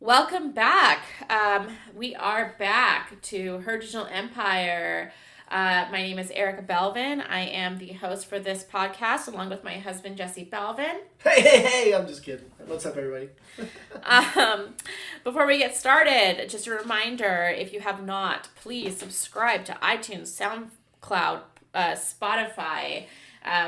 Welcome back. We are back to Her Digital Empire. My name is Erika Belvin. I am the host for this podcast along with my husband, Jesse Belvin. Hey, I'm just kidding. What's up, everybody? Before we get started, just a reminder, if you have not, please subscribe to iTunes, SoundCloud, Spotify.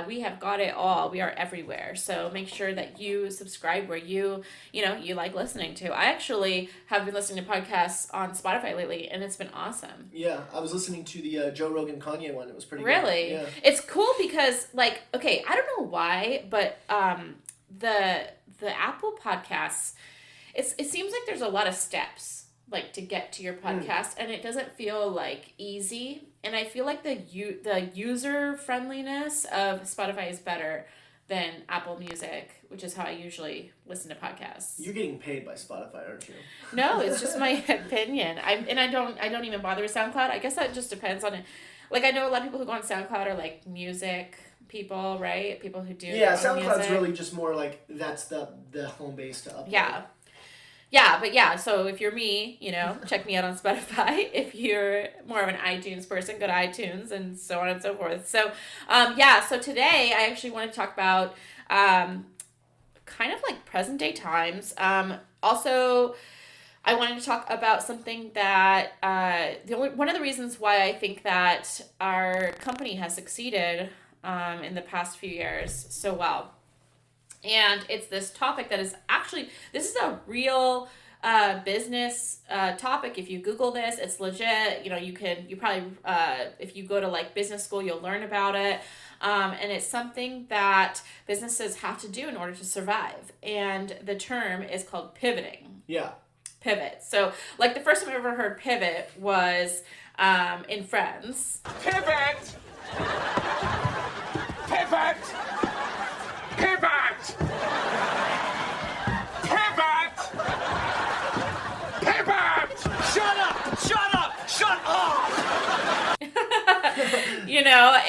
We have got it all. We are everywhere. So make sure that you subscribe where you like listening to. I actually have been listening to podcasts on Spotify lately, and it's been awesome. Yeah, I was listening to the Joe Rogan Kanye one. It was pretty Really? good. Yeah. It's cool because, I don't know why, but the Apple Podcasts, it seems like there's a lot of steps to get to your podcast, and it doesn't feel easy. And I feel like the user friendliness of Spotify is better than Apple Music, which is how I usually listen to podcasts. You're getting paid by Spotify, aren't you? No, it's just my opinion. I don't even bother with SoundCloud. I guess that just depends on it. I know a lot of people who go on SoundCloud are music people, right? People who do SoundCloud's music. really just more that's the home base to upload. Yeah, so if you're me, check me out on Spotify. If you're more of an iTunes person, go to iTunes and so on and so forth. So, so today I actually want to talk about kind of present day times. Also, I wanted to talk about something that one of the reasons why I think that our company has succeeded in the past few years so well. And it's this topic that is this is a real business topic. If you Google this, it's legit. You probably, if you go to business school, you'll learn about it. And it's something that businesses have to do in order to survive. And the term is called pivoting. Yeah. Pivot. So the first time I ever heard pivot was in Friends. Pivot! Pivot! Pivot! Pivot! Pivot! Shut up! Shut up! Shut up!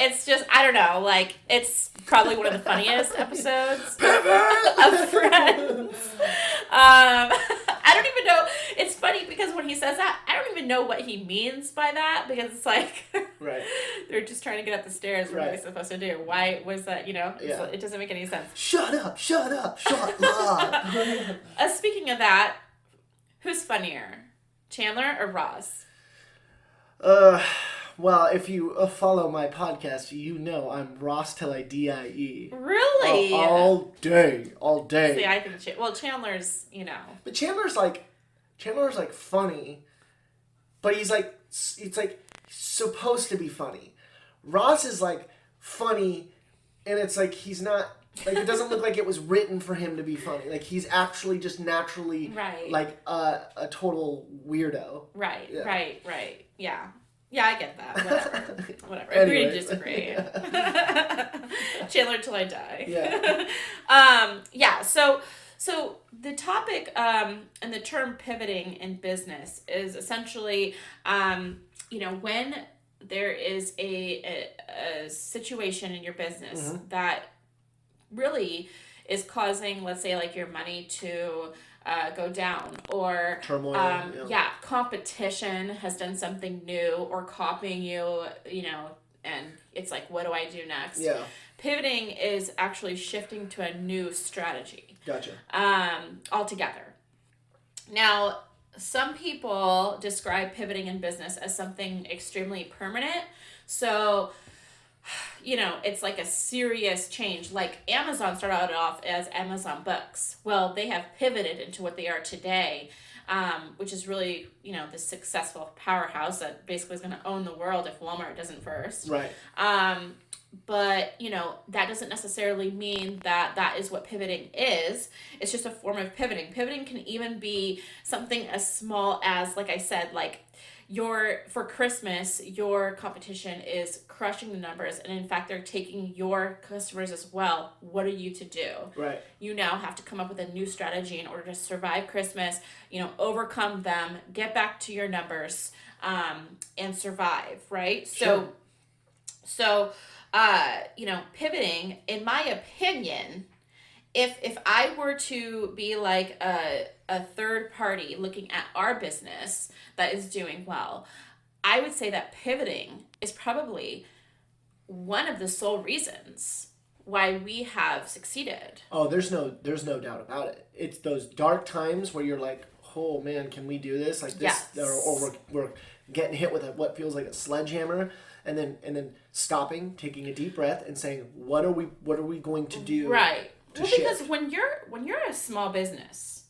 It's just, I don't know, it's probably one of the funniest episodes of Friends. I don't even know, it's funny because when he says that, I don't even know what he means by that, because it's right. They're just trying to get up the stairs. What are they supposed to do? Why was that, it doesn't make any sense. Shut up, shut up, shut up. Speaking of that, who's funnier, Chandler or Ross? Well, if you follow my podcast, you know I'm Ross till I die. Really? All day. See, I think Chandler's, But Chandler's funny, but he's it's supposed to be funny. Ross is funny, and it's he's not, it doesn't look like it was written for him to be funny. He's actually just naturally a total weirdo. Right, Yeah. right. Yeah. Yeah, I get that. Whatever. Anyway. Agree to disagree. Chandler till I die. Yeah. So the topic and the term pivoting in business is essentially, when there is a situation in your business that really is causing, let's say, your money to go down, or turmoil. Competition has done something new or copying you, and it's what do I do next? Yeah. Pivoting is actually shifting to a new strategy. Gotcha. Altogether. Now, some people describe pivoting in business as something extremely permanent. So, it's a serious change. Amazon started off as Amazon Books. Well, they have pivoted into what they are today, which is really, the successful powerhouse that basically is going to own the world if Walmart doesn't first. Right. But, that doesn't necessarily mean that that is what pivoting is. It's just a form of pivoting. Pivoting can even be something as small as, like I said, for Christmas, your competition is crushing the numbers, and in fact, they're taking your customers as well. What are you to do? Right. You now have to come up with a new strategy in order to survive Christmas, overcome them, get back to your numbers, and survive, right? Sure. So, pivoting, in my opinion, if I were to be like a third party looking at our business that is doing well, I would say that pivoting is probably one of the sole reasons why we have succeeded. Oh, there's no doubt about it. It's those dark times where you're like, oh man, can we do this? Like this, Yes. or we're getting hit with what feels like a sledgehammer, and then stopping, taking a deep breath, and saying, what are we going to do? Right. To Well, shift? because when you're a small business,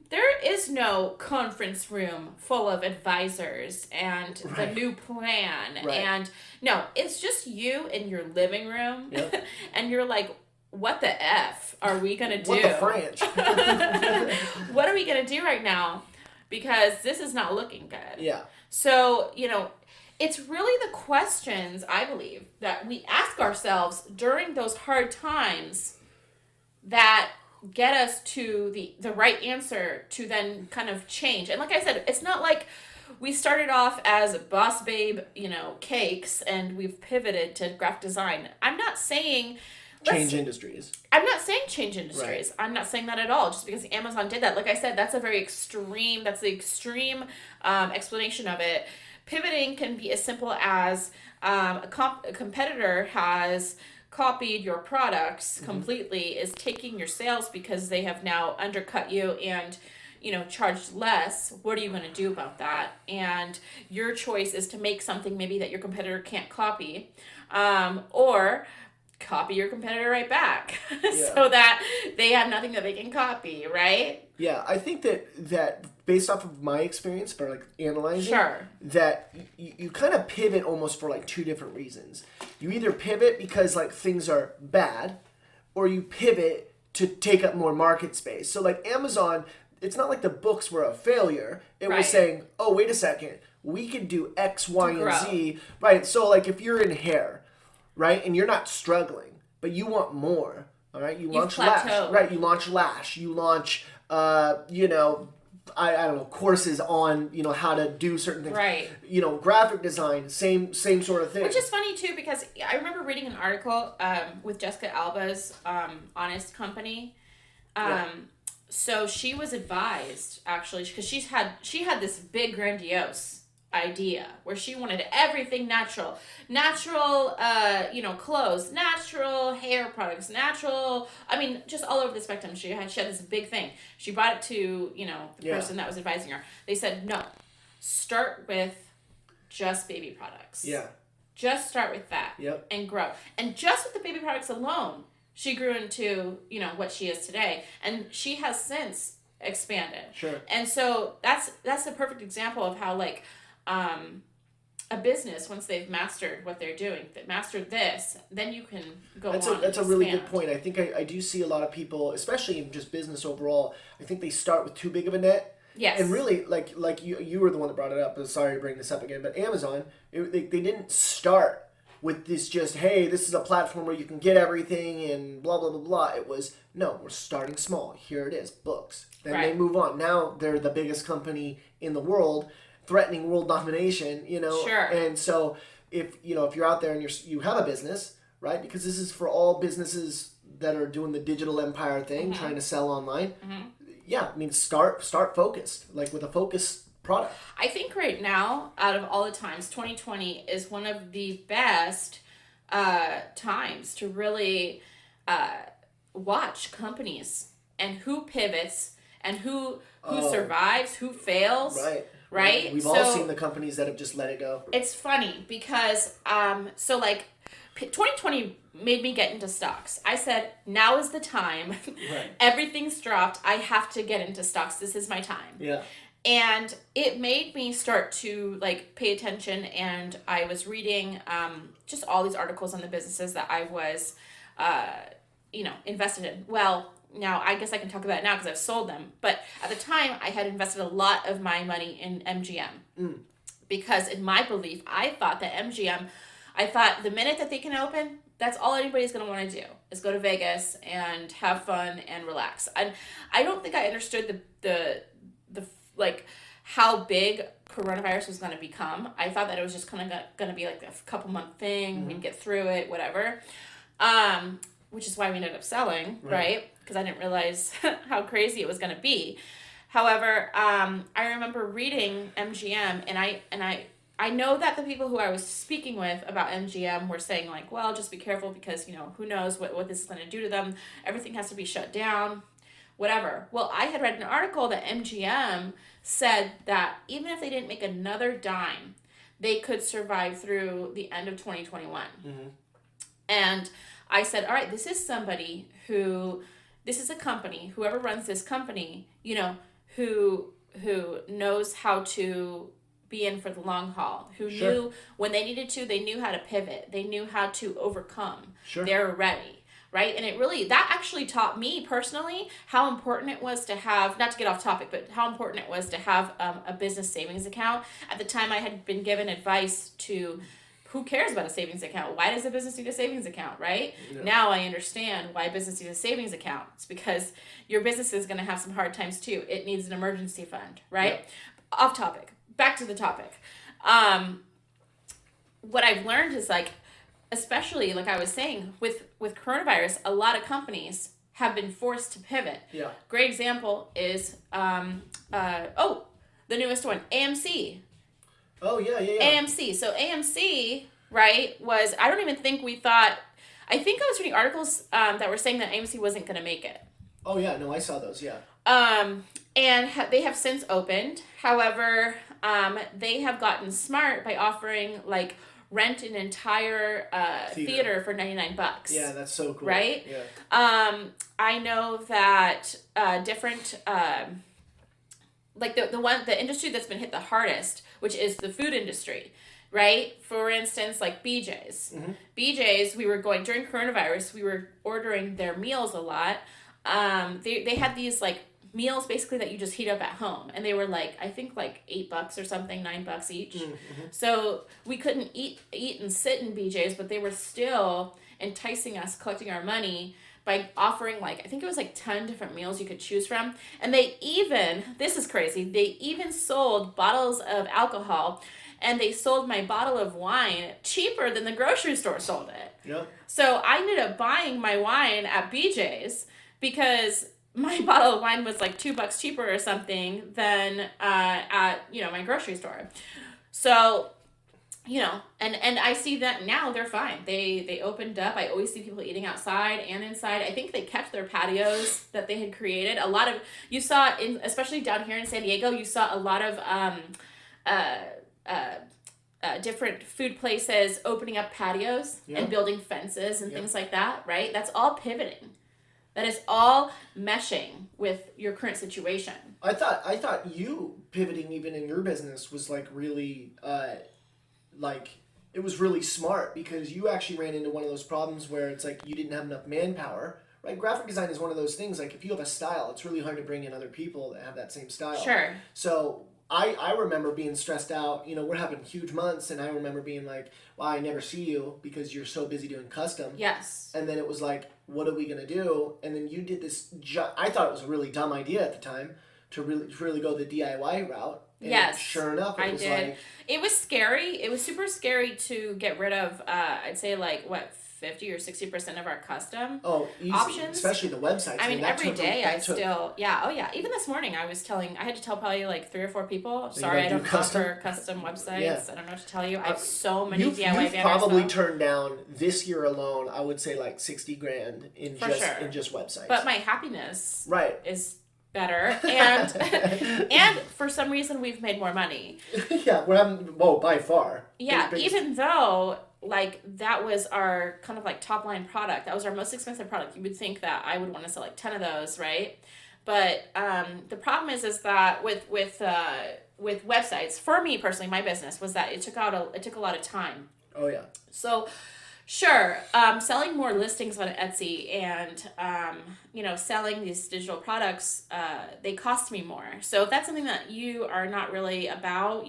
there is no conference room full of advisors and the Right. new plan. Right. And no, it's just you in your living room. Yep. And you're like, what the F are we going to do? What the French? What are we going to do right now? Because this is not looking good. Yeah. So, it's really the questions, I believe, that we ask ourselves during those hard times that get us to the right answer to then kind of change. And like I said, it's not like we started off as Boss Babe, cakes, and we've pivoted to graphic design. I'm not saying Change industries. I'm not saying change industries. Right. I'm not saying that at all. Just because Amazon did that, like I said, that's the extreme explanation of it. Pivoting can be as simple as a competitor has copied your products completely, is taking your sales because they have now undercut you and charged less. What are you going to do about that? And your choice is to make something maybe that your competitor can't copy, or copy your competitor right back so that they have nothing that they can copy, right? Yeah, I think that based off of my experience for like analyzing, Sure. that you kind of pivot almost for like two different reasons. You either pivot because like things are bad, or you pivot to take up more market space. So like Amazon, it's not like the books were a failure. It Right. was saying, oh, wait a second, we can do X, Y, and grow. Z. Right, so like if you're in hair, right, and you're not struggling, but you want more, all right, you launch lash. plateaued. Right, you launch lash. You launch, I don't know, courses on, how to do certain things. Right. Graphic design, same sort of thing. Which is funny too, because I remember reading an article with Jessica Alba's Honest Company. So she was advised, actually, because she had this big grandiose idea where she wanted everything natural, clothes, natural hair products, just all over the spectrum. She had this big thing. She brought it to the person that was advising her. They said, no, start with just baby products. Yeah. Just start with that. Yep. And grow. And just with the baby products alone, she grew into what she is today, and she has since expanded. Sure. And so that's a perfect example of how a business, once they've mastered what they're doing, that mastered this, then you can go on. That's a really good expand. point. I think I do see a lot of people, especially in just business overall, I think they start with too big of a net. Yes. And really, like you were the one that brought it up. I'm sorry to bring this up again, but Amazon, they didn't start with this just, hey, this is a platform where you can get everything and blah, blah, blah, blah. It was, no, we're starting small. Here it is, books. Then they Right. move on. Now they're the biggest company in the world, threatening world domination, Sure. And so if you're out there and you have a business, right? Because this is for all businesses that are doing the digital empire thing, trying to sell online. Yeah, I mean, start focused, like with a focused product. I think right now, out of all the times, 2020 is one of the best times to really watch companies and who pivots and who survives, who fails. Right. Right? We've all So- seen the companies that have just let it go. It's funny because 2020 made me get into stocks. I said, now is the time. Right. Everything's dropped. I have to get into stocks. This is my time. Yeah. And it made me start to pay attention, and I was reading just all these articles on the businesses that I was invested in. Well, now I guess I can talk about it now because I've sold them. But at the time, I had invested a lot of my money in MGM. Because in my belief, I thought the minute that they can open, that's all anybody's going to want to do is go to Vegas and have fun and relax. And I don't think I understood the how big coronavirus was going to become. I thought that it was just kind of going to be like a couple month thing. We'd get through it, whatever. Which is why we ended up selling, right? because I didn't realize how crazy it was going to be. However, I remember reading MGM, and I know that the people who I was speaking with about MGM were saying, like, well, just be careful because, who knows what this is going to do to them. Everything has to be shut down, whatever. Well, I had read an article that MGM said that even if they didn't make another dime, they could survive through the end of 2021. Mm-hmm. And I said, all right, this is a company, whoever runs this company, who knows how to be in for the long haul, who Sure. knew when they needed to, they knew how to pivot, they knew how to overcome. Sure. They're ready, right? And that actually taught me personally how important it was to have, not to get off topic, but how important it was to have a business savings account. At the time, I had been given advice to, who cares about a savings account? Why does a business need a savings account, right? Yeah. Now I understand why a business needs a savings account. It's because your business is going to have some hard times too. It needs an emergency fund, right? Yep. Off topic. Back to the topic. What I've learned is, like, especially like I was saying with coronavirus, a lot of companies have been forced to pivot. Yeah. Great example is the newest one, AMC. Oh yeah. AMC. So AMC, right, was, I don't even think we thought, I think I was reading articles that were saying that AMC wasn't going to make it. Oh yeah, no, I saw those, yeah. And they have since opened. However, they have gotten smart by offering, like, rent an entire theater for $99. Yeah, that's so cool. Right? Yeah. I know that different, like the industry that's been hit the hardest, which is the food industry, right? For instance, like BJ's. Mm-hmm. BJ's, we were going, during coronavirus, we were ordering their meals a lot. They had these, like, meals basically that you just heat up at home, and they were like, I think like $8 or something, $9 each. Mm-hmm. So we couldn't eat and sit in BJ's, but they were still enticing us, collecting our money by offering, like, I think it was like 10 different meals you could choose from. And they even, this is crazy, they even sold bottles of alcohol, and they sold my bottle of wine cheaper than the grocery store sold it. Yep. So I ended up buying my wine at BJ's because my bottle of wine was like $2 cheaper or something than at my grocery store. So, and I see that now they're fine. They opened up. I always see people eating outside and inside. I think they kept their patios that they had created. A lot of, you saw, especially down here in San Diego, you saw a lot of different food places opening up patios and building fences and things like that, right? That's all pivoting. That is all meshing with your current situation. I thought you pivoting even in your business was like really, it was really smart, because you actually ran into one of those problems where it's like you didn't have enough manpower, right? Graphic design is one of those things, like if you have a style, it's really hard to bring in other people that have that same style. Sure. So I remember being stressed out. We're having huge months, and I remember being like, wow, I never see you because you're so busy doing custom. Yes. And then it was like, what are we going to do? And then you did this, I thought it was a really dumb idea at the time to really go the DIY route. And yes. Sure enough, it was did. like... It was scary. It was super scary to get rid of, I'd say, 50 or 60% of our custom options, especially the websites. I mean every day I still, even this morning I had to tell probably like 3 or 4 people, sorry, I don't offer custom websites. Yeah. I don't know what to tell you. I have so many DIY banners. You've probably turned down this year alone, I would say, like $60,000 in just websites. But my happiness is better, and for some reason we've made more money. Yeah, by far. Yeah, even though, like, that was our kind of like top line product. That was our most expensive product. You would think that I would want to sell like 10 of those, right? But the problem is that with websites, for me personally, my business was that it took a lot of time. Oh yeah. So, sure, selling more listings on Etsy and selling these digital products, they cost me more. So if that's something that you are not really about,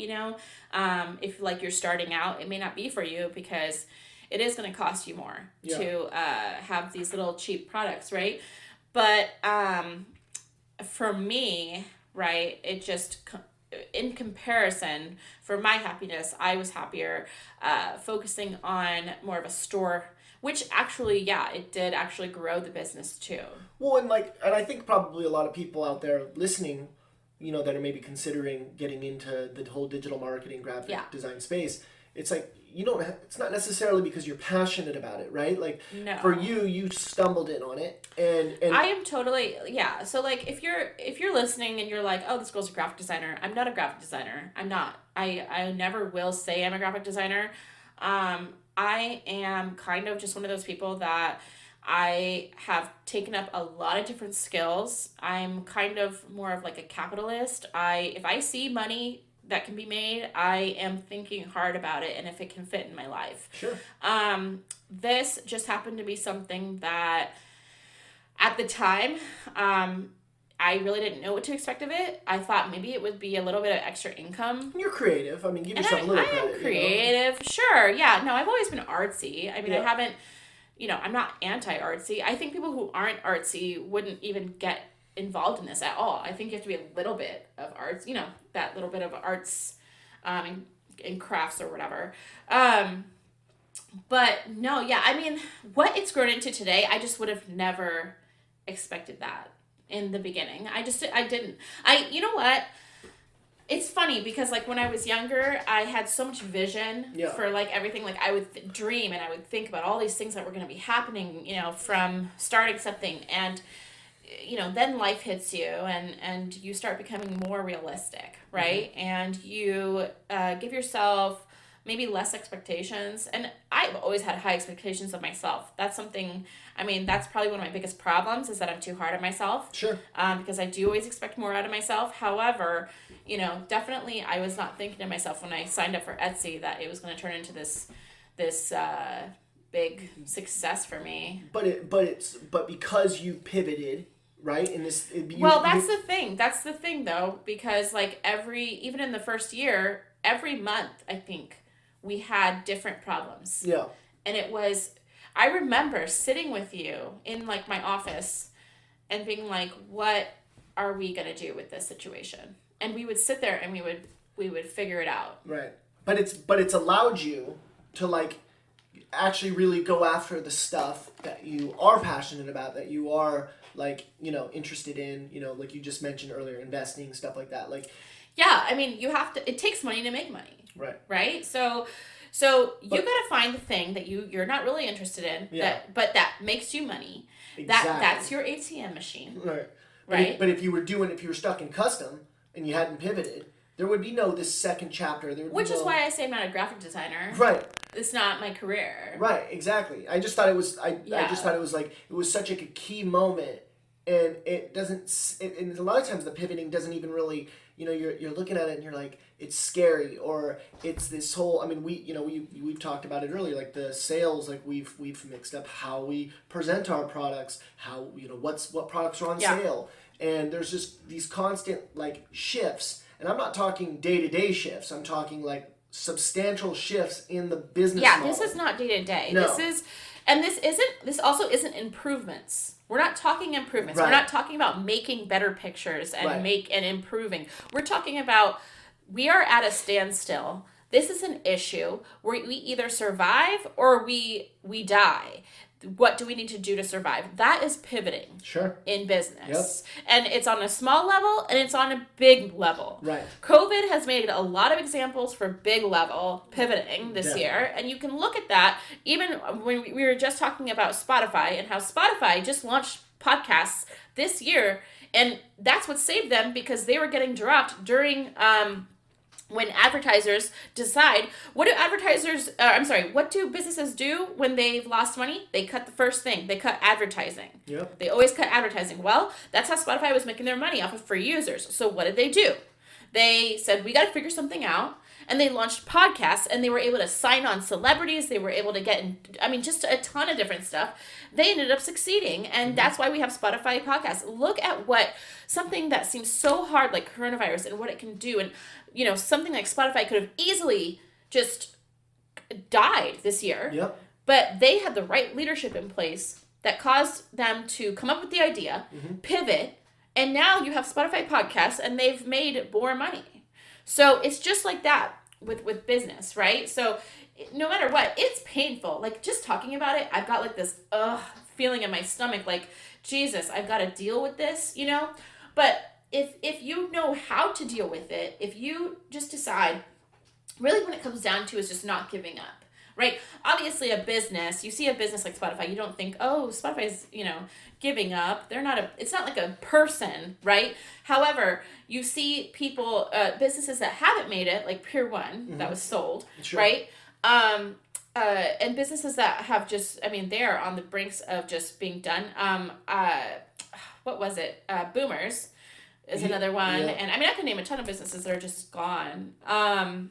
if like you're starting out, it may not be for you, because it is going to cost you more to have these little cheap products, right? But for me, right, it just, in comparison, for my happiness, I was happier focusing on more of a store which actually, yeah, it did actually grow the business too. Well, and I think probably a lot of people out there listening, that are maybe considering getting into the whole digital marketing, graphic design space, it's like, it's not necessarily because you're passionate about it, right? Like, no. For you stumbled in on it, and I am totally, yeah. So like, if you're listening and you're like, oh, this girl's a graphic designer, I'm not a graphic designer. I'm not. I never will say I'm a graphic designer. I am kind of just one of those people that I have taken up a lot of different skills. I'm kind of more of like a capitalist. If I see money that can be made, I am thinking hard about it and if it can fit in my life. Sure. This just happened to be something that at the time, I really didn't know what to expect of it. I thought maybe it would be a little bit of extra income. You're creative. I mean, give yourself a little credit. I am creative. Sure. Yeah. No, I've always been artsy. I mean, I haven't, I'm not anti-artsy. I think people who aren't artsy wouldn't even get involved in this at all. I think you have to be a little bit of arts, that little bit of arts in crafts or whatever. But no, yeah, I mean, what it's grown into today, I just would have never expected that in the beginning. I didn't. You know what? It's funny because like when I was younger, I had so much vision for like everything. Like I would dream and I would think about all these things that were going to be happening, from starting something. And then life hits you and you start becoming more realistic, right? Mm-hmm. And you give yourself maybe less expectations. And I've always had high expectations of myself. That's something, that's probably one of my biggest problems is that I'm too hard on myself. Sure. Because I do always expect more out of myself. However, definitely I was not thinking to myself when I signed up for Etsy that it was going to turn into this big success for me. But because you pivoted, right? In this, that's the thing though, because like even in the first year, every month I think we had different problems. Yeah. And I remember sitting with you in like my office and being like, what are we going to do with this situation? And we would sit there and we would figure it out. Right. But it's allowed you to like actually really go after the stuff that you are passionate about, that you are like, interested in, like you just mentioned earlier, investing, stuff like that. Like, yeah, you have to, it takes money to make money. Right. Right? So you got to find the thing that you're not really interested in, but that makes you money. Exactly. That's your ATM machine. Right. Right. But if you were stuck in custom and you hadn't pivoted, there would be no this second chapter. Which is why I say I'm not a graphic designer. Right. It's not my career. Right. Exactly. I just thought it was. I just thought it was like it was such a key moment, and it doesn't. And a lot of times the pivoting doesn't even really. You're looking at it and you're like, it's scary, or it's this whole. We've talked about it earlier, like the sales, like we've mixed up how we present our products, how what products are on sale, and there's just these constant like shifts, and I'm not talking day-to-day shifts. I'm talking like substantial shifts in the business. Yeah, model. This is not day-to-day. No. This also isn't improvements. We're not talking improvements. Right. We're not talking about making better pictures and improving. We're talking about we are at a standstill. This is an issue where we either survive or we die. What do we need to do to survive? That is pivoting. Sure. In business. Yep. And it's on a small level and it's on a big level. Right. COVID has made a lot of examples for big level pivoting this year. And you can look at that even when we were just talking about Spotify and how Spotify just launched podcasts this year. And that's what saved them because they were getting dropped during when advertisers decide, what do businesses do when they've lost money? They cut the first thing. They cut advertising. Yep. They always cut advertising. Well, that's how Spotify was making their money off of free users. So what did they do? They said, we got to figure something out. And they launched podcasts and they were able to sign on celebrities. They were able to get, just a ton of different stuff. They ended up succeeding. And that's why we have Spotify podcasts. Look at something that seems so hard like coronavirus and what it can do. And, something like Spotify could have easily just died this year. Yep. But they had the right leadership in place that caused them to come up with the idea, pivot, and now you have Spotify podcasts and they've made more money. So it's just like that with business, right? So no matter what, it's painful. Like, just talking about it, I've got like this feeling in my stomach, like, Jesus, I've got to deal with this, you know? But if you know how to deal with it, if you just decide, really when it comes down to is just not giving up, right? Obviously, a business, you see a business like Spotify, you don't think, oh, Spotify's, giving up. It's not like a person, right? However, you see people, businesses that haven't made it, like Pier 1, that was sold, Sure. right? And businesses that have just, they're on the brinks of just being done. What was it? Boomers is another one. Yeah. And I can name a ton of businesses that are just gone from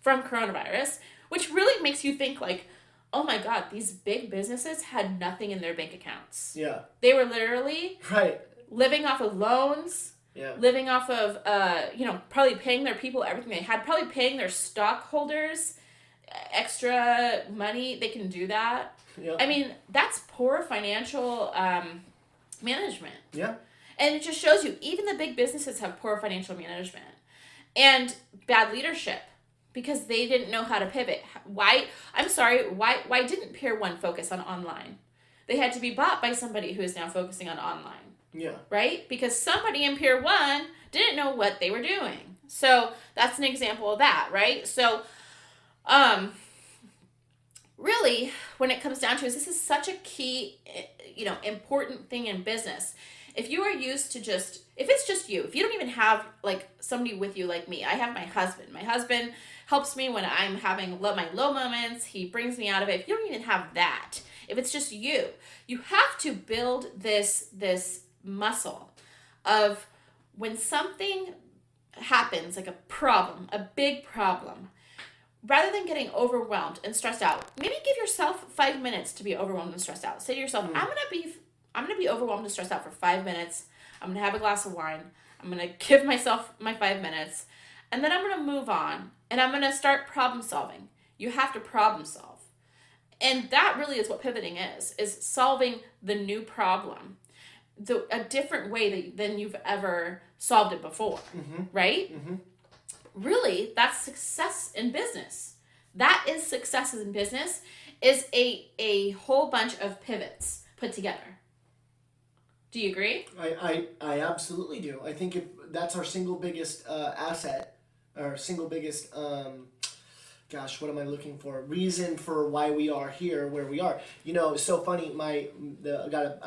coronavirus, which really makes you think like, oh my God, these big businesses had nothing in their bank accounts. Yeah. They were literally living off of loans, living off of, probably paying their people everything they had, probably paying their stockholders extra money. They can do that. Yeah. That's poor financial management. Yeah. And it just shows you, even the big businesses have poor financial management and bad leadership because they didn't know how to pivot. Why didn't Pier 1 focus on online? They had to be bought by somebody who is now focusing on online. Yeah. Right? Because somebody in Pier 1 didn't know what they were doing. So that's an example of that, right? So, really, when it comes down to this is such a key, important thing in business. If you are used to if it's just you, if you don't even have like somebody with you like me, I have my husband. My husband helps me when I'm having my low moments. He brings me out of it. If you don't even have that, if it's just you have to build this muscle of when something happens, like a big problem, rather than getting overwhelmed and stressed out, maybe give yourself 5 minutes to be overwhelmed and stressed out. Say to yourself, I'm gonna be overwhelmed and stressed out for 5 minutes. I'm gonna have a glass of wine. I'm gonna give myself my 5 minutes, and then I'm gonna move on and I'm gonna start problem solving. You have to problem solve, and that really is what pivoting is solving the new problem, a different way than you've ever solved it before, right? Mm-hmm. Really, that's success in business. That is success in business, is a whole bunch of pivots put together. Do you agree? I absolutely do. I think that's our single biggest asset, our single biggest, what am I looking for? Reason for why we are here, where we are. It's so funny. I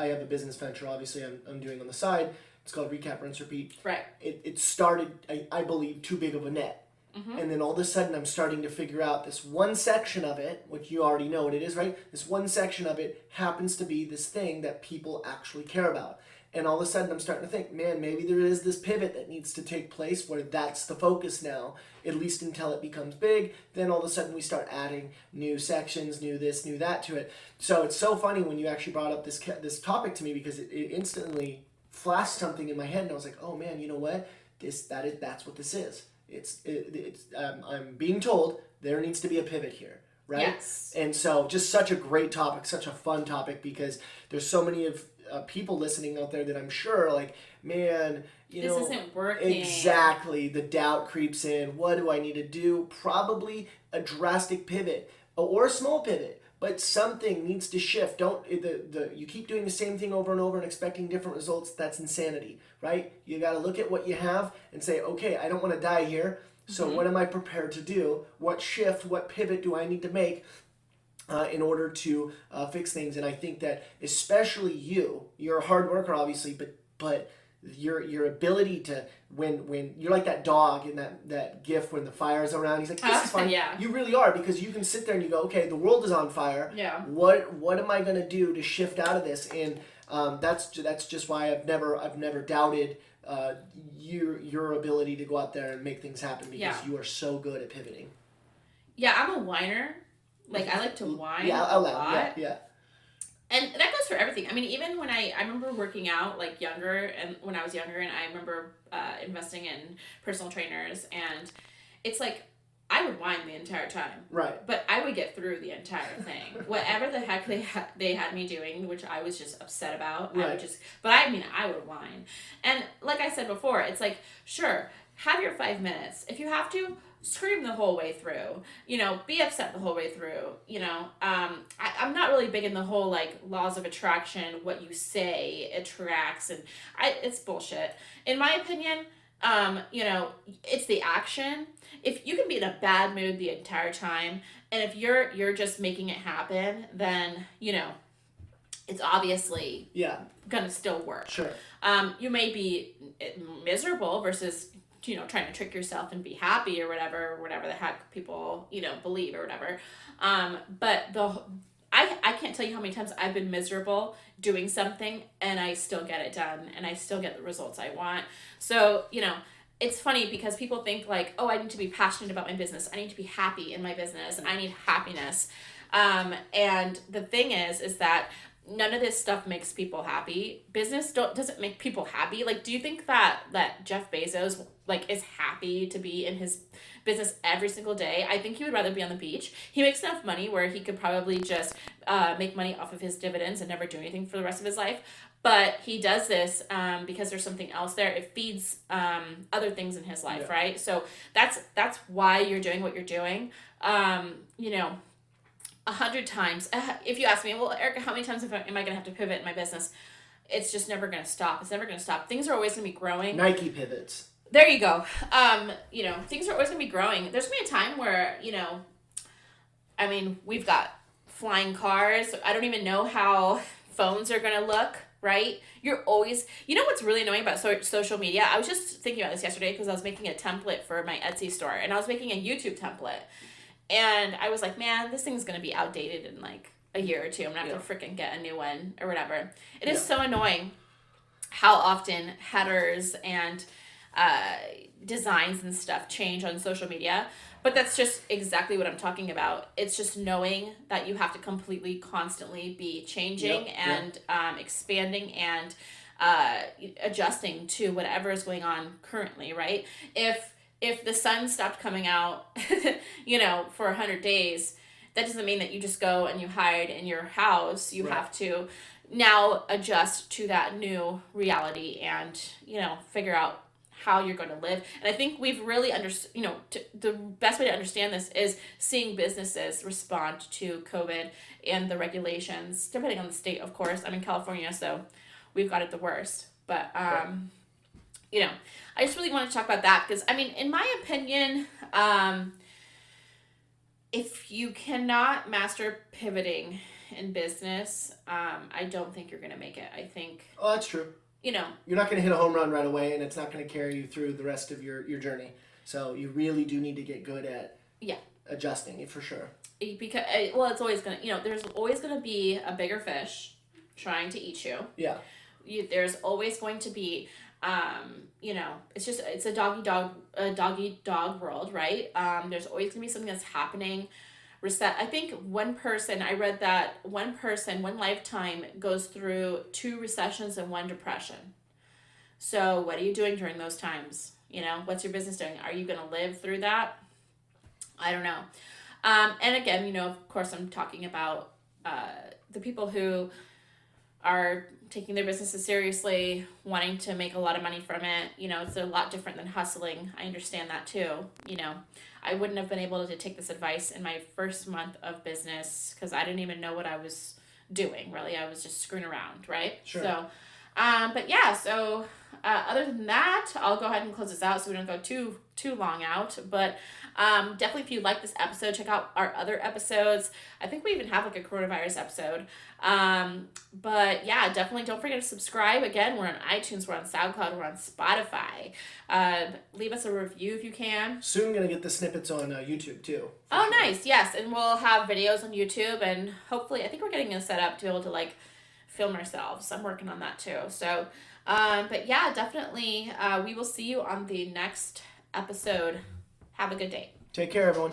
have a business venture, obviously, I'm doing on the side. It's called Recap, Rinse, Repeat. Right. It started, I believe, too big of a net. Mm-hmm. And then all of a sudden I'm starting to figure out this one section of it, which you already know what it is, right? This one section of it happens to be this thing that people actually care about. And all of a sudden I'm starting to think, man, maybe there is this pivot that needs to take place where that's the focus now, at least until it becomes big. Then all of a sudden we start adding new sections, new this, new that to it. So it's so funny when you actually brought up this topic to me, because it instantly flashed something in my head, and I was like, oh man, you know what? That's what this is. I'm being told there needs to be a pivot here, right? Yes. And so just such a great topic, such a fun topic, because there's so many of people listening out there that I'm sure like, man, this isn't working. Exactly. The doubt creeps in. What do I need to do? Probably a drastic pivot or a small pivot. But something needs to shift. You keep doing the same thing over and over and expecting different results. That's insanity, right? You got to look at what you have and say, okay, I don't want to die here. So what am I prepared to do? What shift, what pivot do I need to make in order to fix things? And I think that especially you're a hard worker, obviously, but your ability to when you're like that dog in that gif when the fire's around, he's like, this is fine. Yeah. You really are, because you can sit there and you go, okay, the world is on fire. Yeah. What am I gonna do to shift out of this? And that's just why I've never doubted your ability to go out there and make things happen, because you are so good at pivoting. Yeah, I'm a whiner. Like, I like to whine a lot. Yeah. And that goes for everything. Even when I remember working out, like, when I was younger, and I remember investing in personal trainers, and it's like, I would whine the entire time. Right. But I would get through the entire thing. Whatever the heck they had me doing, which I was just upset about, right. I would whine. And like I said before, it's like, sure, have your 5 minutes. If you have to, scream the whole way through, be upset the whole way through, I'm not really big in the whole, like, laws of attraction, what you say attracts, and it's bullshit. In my opinion, it's the action. If you can be in a bad mood the entire time, and if you're just making it happen, then, it's obviously gonna still work. Sure. You may be miserable versus trying to trick yourself and be happy or whatever the heck people believe or whatever. But I can't tell you how many times I've been miserable doing something and I still get it done and I still get the results I want. So it's funny because people think like, oh, I need to be passionate about my business. I need to be happy in my business. I need happiness. And the thing is that none of this stuff makes people happy. Business doesn't make people happy. Like, do you think that Jeff Bezos like is happy to be in his business every single day? I think he would rather be on the beach. He makes enough money where he could probably just make money off of his dividends and never do anything for the rest of his life. But he does this because there's something else there. It feeds other things in his life, right? So that's why you're doing what you're doing. 100 times. If you ask me, well, Erika, how many times am I going to have to pivot in my business? It's just never going to stop. It's never going to stop. Things are always going to be growing. Nike pivots. There you go. Things are always going to be growing. There's going to be a time where, we've got flying cars. I don't even know how phones are going to look, right? You're always, what's really annoying about social media? I was just thinking about this yesterday because I was making a template for my Etsy store and I was making a YouTube template. And I was like, man, this thing's going to be outdated in like a year or two. I'm going to have to freaking get a new one or whatever. It is so annoying how often headers and designs and stuff change on social media. But that's just exactly what I'm talking about. It's just knowing that you have to completely, constantly be changing and expanding and adjusting to whatever is going on currently, right? If the sun stopped coming out, for 100 days, that doesn't mean that you just go and you hide in your house. You have to now adjust to that new reality and, figure out how you're going to live. And I think we've really the best way to understand this is seeing businesses respond to COVID and the regulations, depending on the state, of course. I'm in California, so we've got it the worst. But, I just really want to talk about that because, in my opinion, if you cannot master pivoting in business, I don't think you're going to make it. I think... Oh, that's true. You're not going to hit a home run right away, and it's not going to carry you through the rest of your journey. So you really do need to get good at adjusting it for sure. Because, it's always going to, there's always going to be a bigger fish trying to eat you. Yeah. There's always going to be... it's a doggy dog world, right? There's always gonna be something that's happening. I think I read that one lifetime goes through 2 recessions and 1 depression. So what are you doing during those times? What's your business doing? Are you gonna live through that? I don't know. And again, of course I'm talking about, the people who are taking their businesses seriously, wanting to make a lot of money from it. It's a lot different than hustling. I understand that too. I wouldn't have been able to take this advice in my first month of business because I didn't even know what I was doing, really. I was just screwing around, right? Sure. So, other than that, I'll go ahead and close this out so we don't go too long out. But definitely, if you like this episode, check out our other episodes. I think we even have like a coronavirus episode. But yeah, definitely don't forget to subscribe. Again, we're on iTunes, we're on SoundCloud, we're on Spotify. Leave us a review if you can. Soon gonna get the snippets on YouTube too. Oh, sure. Nice. Yes, and we'll have videos on YouTube, and hopefully, I think we're getting a setup to be able to like film ourselves. I'm working on that too. So, but yeah, definitely, we will see you on the next episode. Have a good day. Take care, everyone.